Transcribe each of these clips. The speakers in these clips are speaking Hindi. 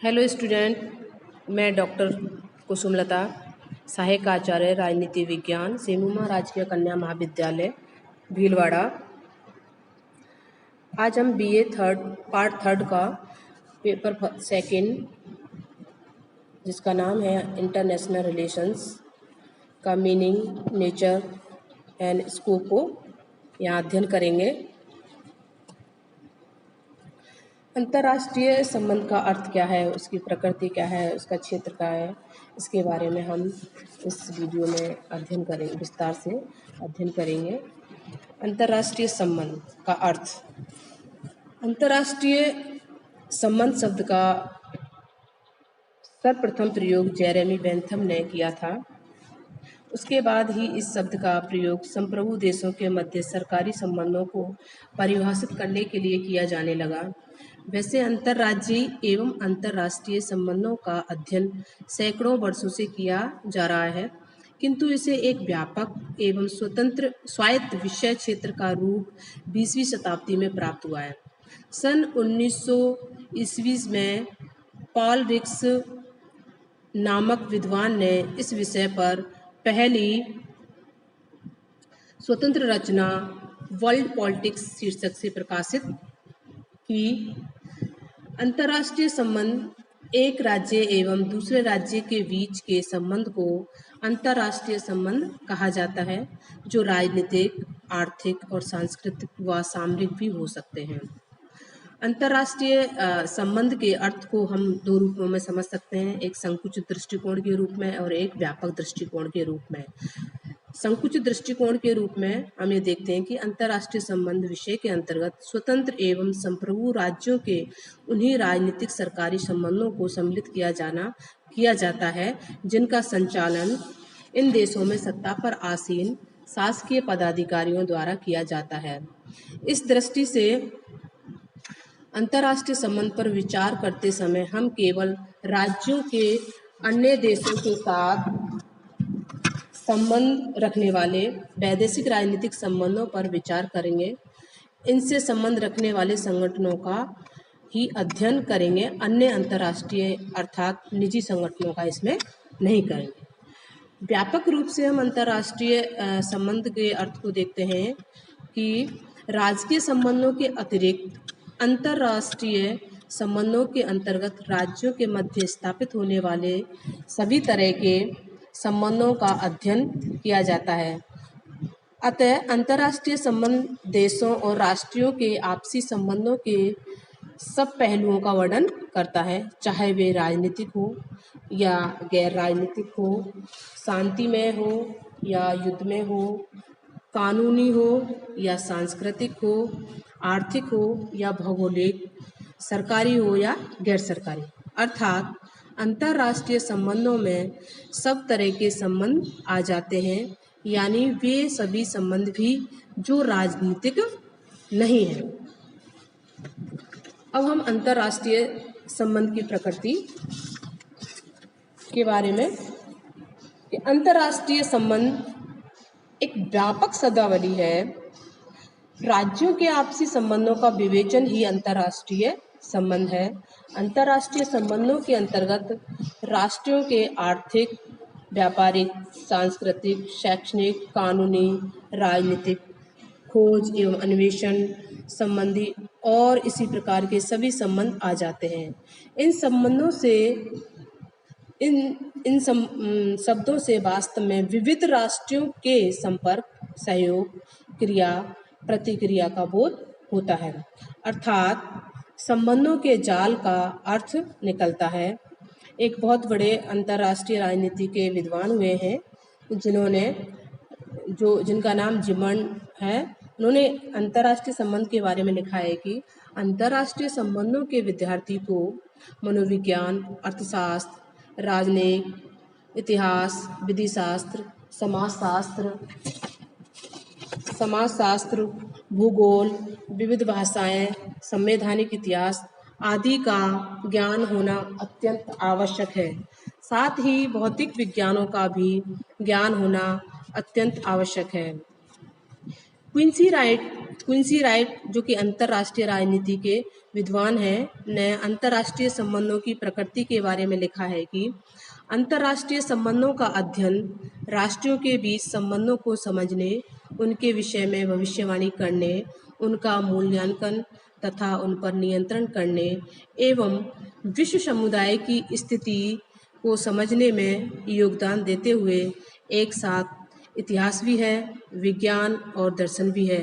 हेलो स्टूडेंट, मैं डॉक्टर कुसुमलता, सहायक आचार्य राजनीति विज्ञान, सेमुमा राजकीय कन्या महाविद्यालय भीलवाड़ा। आज हम बीए पार्ट थर्ड का पेपर सेकंड, जिसका नाम है इंटरनेशनल रिलेशंस का मीनिंग, नेचर एंड स्कोप को यहाँ अध्ययन करेंगे। अंतर्राष्ट्रीय संबंध का अर्थ क्या है, उसकी प्रकृति क्या है, उसका क्षेत्र क्या है, इसके बारे में हम इस वीडियो में अध्ययन करेंगे, विस्तार से अध्ययन करेंगे। अंतर्राष्ट्रीय संबंध का अर्थ। अंतर्राष्ट्रीय संबंध शब्द का सर्वप्रथम प्रयोग जेरेमी बेंथम ने किया था। उसके बाद ही इस शब्द का प्रयोग संप्रभु देशों के मध्य सरकारी संबंधों को परिभाषित करने के लिए किया जाने लगा। वैसे अंतर्राज्यीय एवं अंतर्राष्ट्रीय संबंधों का अध्ययन सैकड़ों वर्षों से किया जा रहा है, किंतु इसे एक व्यापक एवं स्वतंत्र स्वायत्त विषय क्षेत्र का रूप 20वीं शताब्दी में प्राप्त हुआ है। सन 1900 ईस्वी में पॉल रिक्स नामक विद्वान ने इस विषय पर पहली स्वतंत्र रचना वर्ल्ड पॉलिटिक्स शीर्षक से प्रकाशित की। अंतर्राष्ट्रीय संबंध एक राज्य एवं दूसरे राज्य के बीच के संबंध को अंतर्राष्ट्रीय संबंध कहा जाता है, जो राजनीतिक, आर्थिक और सांस्कृतिक व सामरिक भी हो सकते हैं। अंतर्राष्ट्रीय संबंध के अर्थ को हम दो रूपों में समझ सकते हैं, एक संकुचित दृष्टिकोण के रूप में और एक व्यापक दृष्टिकोण के रूप में। संकुचित दृष्टिकोण के रूप में हम ये देखते हैं कि अंतर्राष्ट्रीय संबंध विषय के अंतर्गत स्वतंत्र एवं संप्रभु राज्यों के उन्हीं राजनीतिक सरकारी संबंधों को सम्मिलित किया जाता है जिनका संचालन इन देशों में सत्ता पर आसीन शासकीय पदाधिकारियों द्वारा किया जाता है। इस दृष्टि से अंतर्राष्ट्रीय संबंध पर विचार करते समय हम केवल राज्यों के अन्य देशों के साथ संबंध रखने वाले वैदेशिक राजनीतिक संबंधों पर विचार करेंगे। इनसे संबंध रखने वाले संगठनों का ही अध्ययन करेंगे, अन्य अंतर्राष्ट्रीय अर्थात निजी संगठनों का इसमें नहीं करेंगे। व्यापक रूप से हम अंतर्राष्ट्रीय संबंध के अर्थ को देखते हैं कि राजकीय संबंधों के अतिरिक्त अंतर्राष्ट्रीय संबंधों के अंतर्गत राज्यों के मध्य स्थापित होने वाले सभी तरह के संबंधों का अध्ययन किया जाता है। अतः अंतर्राष्ट्रीय संबंध देशों और राष्ट्रों के आपसी संबंधों के सब पहलुओं का वर्णन करता है, चाहे वे राजनीतिक हो या गैर राजनीतिक हो, शांतिमय हो या युद्धमय हो, कानूनी हो या सांस्कृतिक हो, आर्थिक हो या भौगोलिक, सरकारी हो या गैर सरकारी। अर्थात अंतर्राष्ट्रीय संबंधों में सब तरह के संबंध आ जाते हैं, यानी वे सभी संबंध भी जो राजनीतिक नहीं है। अब हम अंतर्राष्ट्रीय संबंध की प्रकृति के बारे में कि अंतर्राष्ट्रीय संबंध एक व्यापक शब्दावली है। राज्यों के आपसी संबंधों का विवेचन ही अंतर्राष्ट्रीय संबंध है। अंतर्राष्ट्रीय संबंधों के अंतर्गत राष्ट्रों के आर्थिक, व्यापारिक, सांस्कृतिक, शैक्षणिक, कानूनी, राजनीतिक, खोज एवं अन्वेषण संबंधी और इसी प्रकार के सभी संबंध आ जाते हैं। इन संबंधों से इन शब्दों से वास्तव में विविध राष्ट्रों के संपर्क, सहयोग, क्रिया प्रतिक्रिया का बोध होता है, अर्थात संबंधों के जाल का अर्थ निकलता है। एक बहुत बड़े अंतर्राष्ट्रीय राजनीति के विद्वान हुए हैं जिनका नाम जिमन है। उन्होंने अंतर्राष्ट्रीय संबंध के बारे में लिखा है कि अंतर्राष्ट्रीय संबंधों के विद्यार्थी को मनोविज्ञान, अर्थशास्त्र, राजनीति, इतिहास, विधिशास्त्र, समाजशास्त्र, भूगोल, विविध भाषाएं, संवैधानिक इतिहास आदि का ज्ञान होना अत्यंत आवश्यक है। साथ ही भौतिक विज्ञानों का भी ज्ञान होना अत्यंत आवश्यक है। क्विंसी राइट क्विंसी राइट, जो कि अंतर्राष्ट्रीय राजनीति के विद्वान हैं, ने अंतर्राष्ट्रीय संबंधों की प्रकृति के बारे में लिखा है कि अंतर्राष्ट्रीय संबंधों का अध्ययन राष्ट्रों के बीच संबंधों को समझने, उनके विषय में भविष्यवाणी करने, उनका मूल्यांकन तथा उन पर नियंत्रण करने एवं विश्व समुदाय की स्थिति को समझने में योगदान देते हुए एक साथ इतिहास भी है, विज्ञान और दर्शन भी है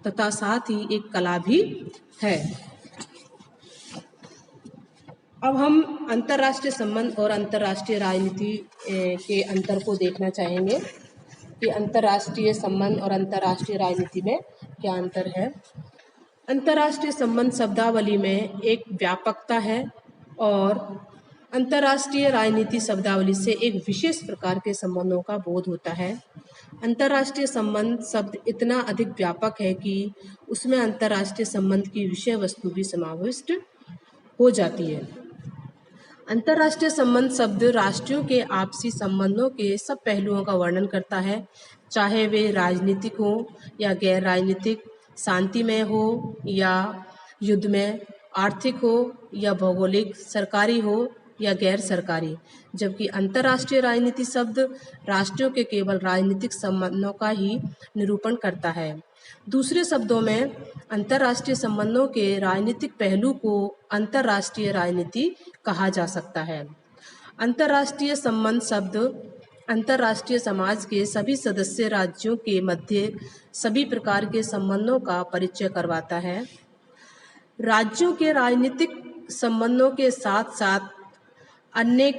तथा साथ ही एक कला भी है। अब हम अंतर्राष्ट्रीय संबंध और अंतर्राष्ट्रीय राजनीति के अंतर को देखना चाहेंगे कि अंतर्राष्ट्रीय संबंध और अंतर्राष्ट्रीय राजनीति में क्या अंतर है। अंतर्राष्ट्रीय संबंध शब्दावली में एक व्यापकता है और अंतर्राष्ट्रीय राजनीति शब्दावली से एक विशेष प्रकार के संबंधों का बोध होता है। अंतर्राष्ट्रीय संबंध शब्द इतना अधिक व्यापक है कि उसमें अंतर्राष्ट्रीय संबंध की विषय वस्तु भी समाविष्ट हो जाती है। अंतर्राष्ट्रीय संबंध शब्द राष्ट्रों के आपसी संबंधों के सब पहलुओं का वर्णन करता है, चाहे वे राजनीतिक हो या गैर राजनीतिक, शांतिमय हो या युद्धमय, आर्थिक हो या भौगोलिक, सरकारी हो या गैर सरकारी। जबकि अंतर्राष्ट्रीय राजनीति शब्द राष्ट्रों के केवल राजनीतिक संबंधों का ही निरूपण करता है। दूसरे शब्दों में अंतर्राष्ट्रीय संबंधों के राजनीतिक पहलू को अंतर्राष्ट्रीय राजनीति कहा जा सकता है। अंतर्राष्ट्रीय संबंध शब्द अंतर्राष्ट्रीय समाज के सभी सदस्य राज्यों के मध्य सभी प्रकार के संबंधों का परिचय करवाता है। राज्यों के राजनीतिक संबंधों के साथ साथ अन्य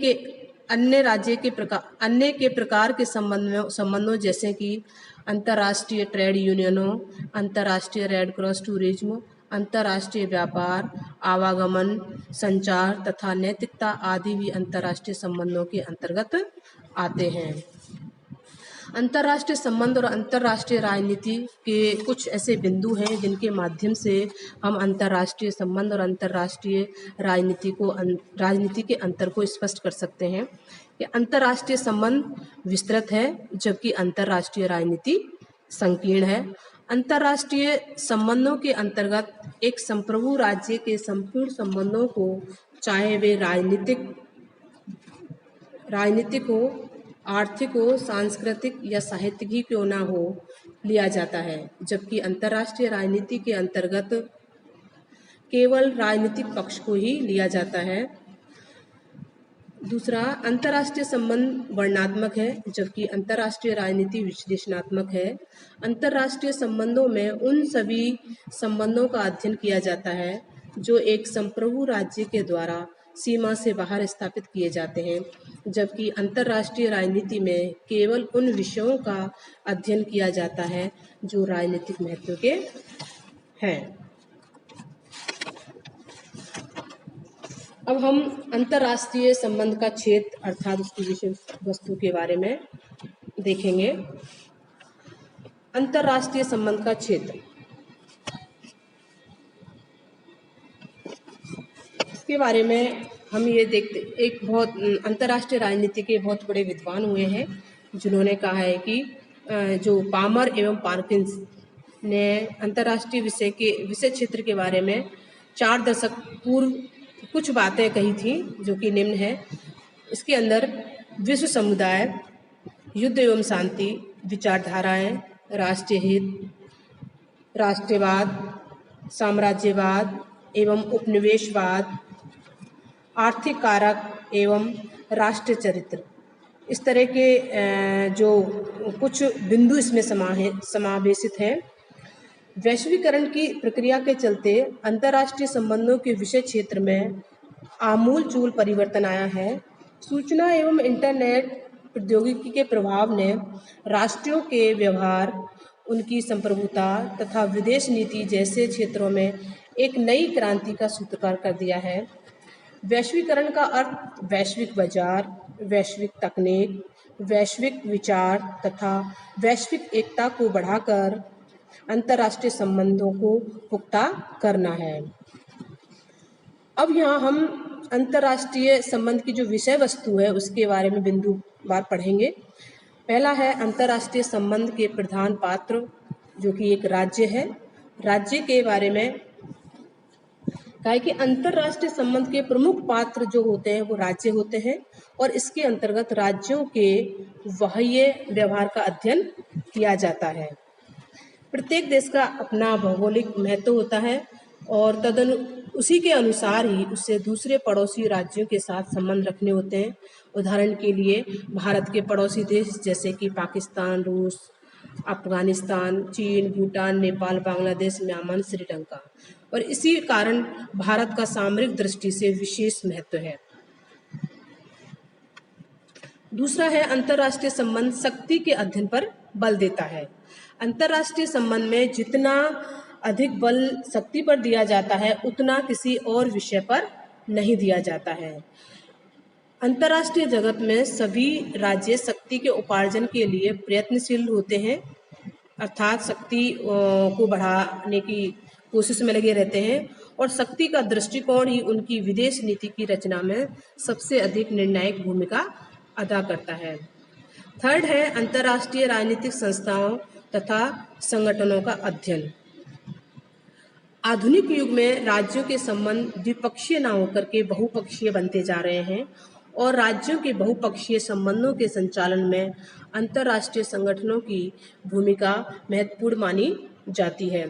के प्रकार के संबंधों जैसे कि अंतर्राष्ट्रीय ट्रेड यूनियनों, अंतर्राष्ट्रीय रेड क्रॉस टूरिज्म, अंतर्राष्ट्रीय व्यापार, आवागमन, संचार तथा नैतिकता आदि भी अंतर्राष्ट्रीय संबंधों के अंतर्गत आते हैं। अंतर्राष्ट्रीय संबंध और अंतर्राष्ट्रीय राजनीति के कुछ ऐसे बिंदु हैं जिनके माध्यम से हम अंतर्राष्ट्रीय संबंध और अंतर्राष्ट्रीय राजनीति के अंतर को स्पष्ट कर सकते हैं कि अंतर्राष्ट्रीय संबंध विस्तृत है जबकि अंतर्राष्ट्रीय राजनीति संकीर्ण है। अंतर्राष्ट्रीय संबंधों के अंतर्गत एक संप्रभु राज्य के संपूर्ण संबंधों को, चाहे वे राजनीतिक हो, आर्थिक हो, सांस्कृतिक या साहित्यिक ही क्यों ना हो, लिया जाता है। जबकि अंतर्राष्ट्रीय राजनीति के अंतर्गत केवल राजनीतिक पक्ष को ही लिया जाता है। दूसरा, अंतर्राष्ट्रीय संबंध वर्णनात्मक है जबकि अंतर्राष्ट्रीय राजनीति विश्लेषणात्मक है। अंतर्राष्ट्रीय संबंधों में उन सभी संबंधों का अध्ययन किया जाता है जो एक संप्रभु राज्य के द्वारा सीमा से बाहर स्थापित किए जाते हैं, जबकि अंतर्राष्ट्रीय राजनीति में केवल उन विषयों का अध्ययन किया जाता है जो राजनीतिक महत्व के हैं। अब हम अंतर्राष्ट्रीय संबंध का क्षेत्र अर्थात उसकी विषय वस्तु के बारे में देखेंगे। अंतर्राष्ट्रीय संबंध का क्षेत्र, इसके बारे में हम ये देखते, एक बहुत अंतर्राष्ट्रीय राजनीति के बहुत बड़े विद्वान हुए हैं जिन्होंने कहा है कि जो पामर एवं पार्किंस ने अंतर्राष्ट्रीय विषय क्षेत्र के बारे में 4 दशक पूर्व कुछ बातें कही थी जो कि निम्न है। इसके अंदर विश्व समुदाय, युद्ध एवं शांति, विचारधाराएं, राष्ट्रीय हित, राष्ट्रवाद, साम्राज्यवाद एवं उपनिवेशवाद, आर्थिक कारक एवं राष्ट्रीय चरित्र, इस तरह के जो कुछ बिंदु इसमें समावेशित हैं। वैश्वीकरण की प्रक्रिया के चलते अंतर्राष्ट्रीय संबंधों के विषय क्षेत्र में आमूलचूल परिवर्तन आया है। सूचना एवं इंटरनेट प्रौद्योगिकी के प्रभाव ने राष्ट्रों के व्यवहार, उनकी संप्रभुता तथा विदेश नीति जैसे क्षेत्रों में एक नई क्रांति का सूत्रकार कर दिया है। वैश्वीकरण का अर्थ वैश्विक बाजार, वैश्विक तकनीक, वैश्विक विचार तथा वैश्विक एकता को बढ़ाकर अंतर्राष्ट्रीय संबंधों को पुख्ता करना है। अब यहाँ हम अंतर्राष्ट्रीय संबंध की जो विषय वस्तु है उसके बारे में बिंदुवार पढ़ेंगे। पहला है अंतर्राष्ट्रीय संबंध के प्रधान पात्र, जो कि एक राज्य है। राज्य के बारे में कहा है कि अंतरराष्ट्रीय संबंध के प्रमुख पात्र जो होते हैं वो राज्य होते हैं और इसके अंतर्गत राज्यों के बाह्य व्यवहार का अध्ययन किया जाता है। प्रत्येक देश का अपना भौगोलिक महत्व होता है और उसी के अनुसार ही उससे दूसरे पड़ोसी राज्यों के साथ संबंध रखने होते हैं। उदाहरण के लिए भारत के पड़ोसी देश जैसे कि पाकिस्तान, रूस, अफगानिस्तान, चीन, भूटान, नेपाल, बांग्लादेश, म्यांमार, श्रीलंका। और इसी कारण भारत का सामरिक दृष्टि से विशेष महत्व है। दूसरा है अंतर्राष्ट्रीय संबंध शक्ति के अध्ययन पर बल देता है। अंतर्राष्ट्रीय संबंध में जितना अधिक बल शक्ति पर दिया जाता है उतना किसी और विषय पर नहीं दिया जाता है। अंतर्राष्ट्रीय जगत में सभी राज्य शक्ति के उपार्जन के लिए प्रयत्नशील होते हैं, अर्थात शक्ति को बढ़ाने की कोशिश में लगे रहते हैं और शक्ति का दृष्टिकोण ही उनकी विदेश नीति की रचना में सबसे अधिक निर्णायक भूमिका अदा करता है। थर्ड है अंतर्राष्ट्रीय राजनीतिक संस्थाओं तथा संगठनों का अध्ययन। आधुनिक युग में राज्यों के संबंध द्विपक्षीय न होकर के बहुपक्षीय बनते जा रहे हैं और राज्यों के बहुपक्षीय संबंधों के संचालन में अंतर्राष्ट्रीय संगठनों की भूमिका महत्वपूर्ण मानी जाती है।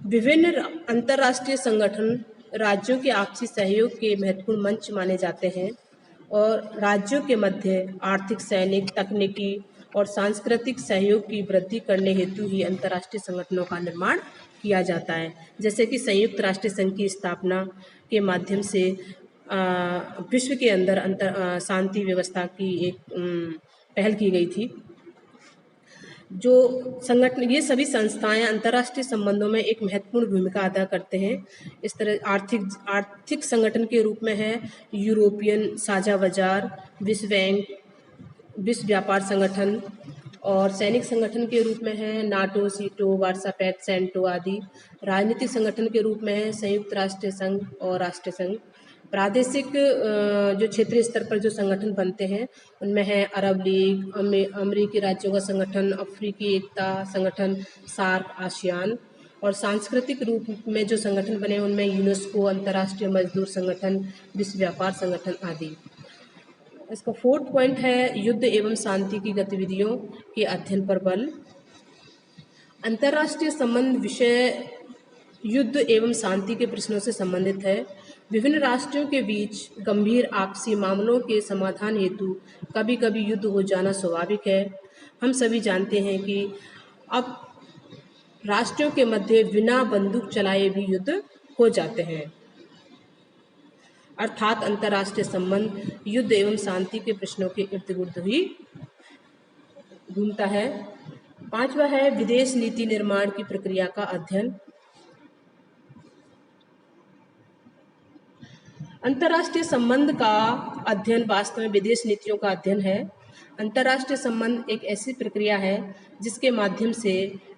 विभिन्न अंतर्राष्ट्रीय संगठन राज्यों के आपसी सहयोग के महत्वपूर्ण मंच माने जाते हैं और राज्यों के मध्य आर्थिक, सैनिक, तकनीकी और सांस्कृतिक सहयोग की वृद्धि करने हेतु ही अंतर्राष्ट्रीय संगठनों का निर्माण किया जाता है। जैसे कि संयुक्त राष्ट्र संघ की स्थापना के माध्यम से विश्व के अंदर शांति व्यवस्था की एक पहल की गई थी। जो संगठन, ये सभी संस्थाएं अंतर्राष्ट्रीय संबंधों में एक महत्वपूर्ण भूमिका अदा करते हैं। इस तरह आर्थिक संगठन के रूप में है यूरोपियन साझा बाजार, विश्व बैंक, विश्व व्यापार संगठन, और सैनिक संगठन के रूप में है नाटो, सीटो, वार्सा पैक्ट, सेंटो आदि। राजनीतिक संगठन के रूप में है संयुक्त राष्ट्र संघ और राष्ट्र संघ। प्रादेशिक जो क्षेत्रीय स्तर पर जो संगठन बनते हैं उनमें है अरब लीग, अमेरिकी राज्यों का संगठन, अफ्रीकी एकता संगठन, सार्क, आसियान। और सांस्कृतिक रूप में जो संगठन बने उनमें यूनेस्को, अंतर्राष्ट्रीय मजदूर संगठन, विश्व व्यापार संगठन आदि। इसका फोर्थ पॉइंट है युद्ध एवं शांति की गतिविधियों के अध्ययन पर बल। अंतर्राष्ट्रीय संबंध विषय युद्ध एवं शांति के प्रश्नों से संबंधित है। विभिन्न राष्ट्रों के बीच गंभीर आपसी मामलों के समाधान हेतु कभी कभी युद्ध हो जाना स्वाभाविक है। हम सभी जानते हैं कि अब राष्ट्रों के मध्य बिना बंदूक चलाए भी युद्ध हो जाते हैं। अर्थात अंतर्राष्ट्रीय संबंध युद्ध एवं शांति के प्रश्नों के इर्द गिर्द ही घूमता है। पांचवा है विदेश नीति निर्माण की प्रक्रिया का अध्ययन। अंतर्राष्ट्रीय संबंध का अध्ययन वास्तव में विदेश नीतियों का अध्ययन है। अंतर्राष्ट्रीय संबंध एक ऐसी प्रक्रिया है जिसके माध्यम से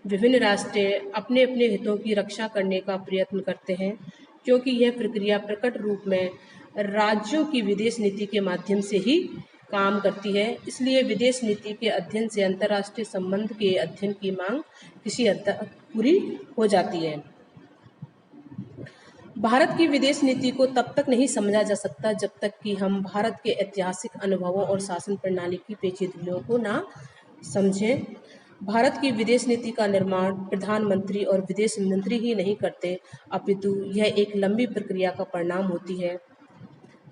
विभिन्न राष्ट्र अपने अपने हितों की रक्षा करने का प्रयत्न करते हैं, क्योंकि यह प्रक्रिया प्रकट रूप में राज्यों की विदेश नीति के माध्यम से ही काम करती है। इसलिए विदेश नीति के अध्ययन से अंतर्राष्ट्रीय संबंध के अध्ययन की मांग किसी हद तक पूरी हो जाती है। भारत की विदेश नीति को तब तक नहीं समझा जा सकता जब तक कि हम भारत के ऐतिहासिक अनुभवों और शासन प्रणाली की पेचीदगियों को ना समझें। भारत की विदेश नीति का निर्माण प्रधानमंत्री और विदेश मंत्री ही नहीं करते, अपितु यह एक लंबी प्रक्रिया का परिणाम होती है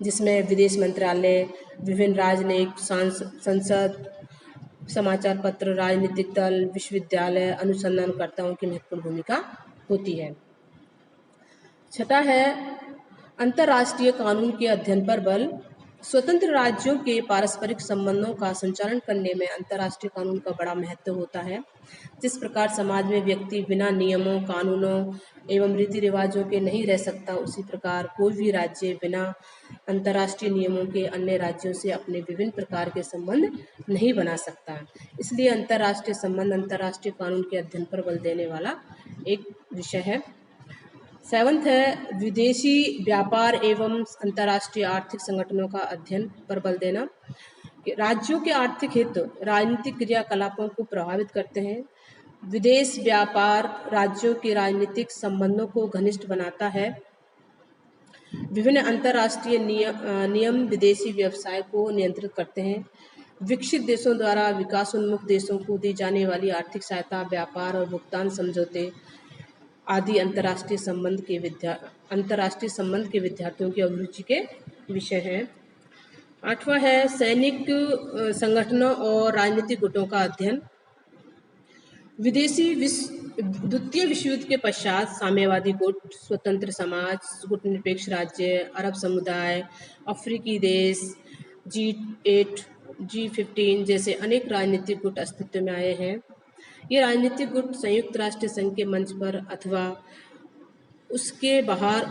जिसमें विदेश मंत्रालय, विभिन्न राजनयिक संसद, समाचार पत्र, राजनीतिक दल, विश्वविद्यालय, अनुसंधानकर्ताओं की महत्वपूर्ण भूमिका होती है। छठा है अंतर्राष्ट्रीय कानून के अध्ययन पर बल। स्वतंत्र राज्यों के पारस्परिक संबंधों का संचालन करने में अंतर्राष्ट्रीय कानून का बड़ा महत्व होता है। जिस प्रकार समाज में व्यक्ति बिना नियमों, कानूनों एवं रीति रिवाजों के नहीं रह सकता, उसी प्रकार कोई भी राज्य बिना अंतर्राष्ट्रीय नियमों के अन्य राज्यों से अपने विभिन्न प्रकार के संबंध नहीं बना सकता। इसलिए अंतर्राष्ट्रीय संबंध अंतर्राष्ट्रीय कानून के अध्ययन पर बल देने वाला एक विषय है। सेवंथ है विदेशी व्यापार एवं अंतर्राष्ट्रीय आर्थिक संगठनों का अध्ययन पर बल देना। राज्यों के आर्थिक हित राजनीतिक क्रियाकलापों को प्रभावित करते हैं। विदेश व्यापार राज्यों के राजनीतिक संबंधों को घनिष्ठ बनाता है। विभिन्न अंतर्राष्ट्रीय नियम विदेशी व्यवसाय को नियंत्रित करते हैं। विकसित देशों द्वारा विकासोन्मुख देशों को दी जाने वाली आर्थिक सहायता, व्यापार और भुगतान समझौते आदि अंतर्राष्ट्रीय संबंध के विद्यार्थियों की अभिरुचि के विषय हैं। 8वां है सैनिक संगठनों और राजनीतिक गुटों का अध्ययन। द्वितीय विश्व युद्ध के पश्चात साम्यवादी गुट, स्वतंत्र समाज, गुटनिरपेक्ष राज्य, अरब समुदाय, अफ्रीकी देश, G8, G15 जैसे अनेक राजनीतिक गुट अस्तित्व में आए हैं। ये राजनीतिक गुट संयुक्त राष्ट्र संघ के मंच पर अथवा उसके बाहर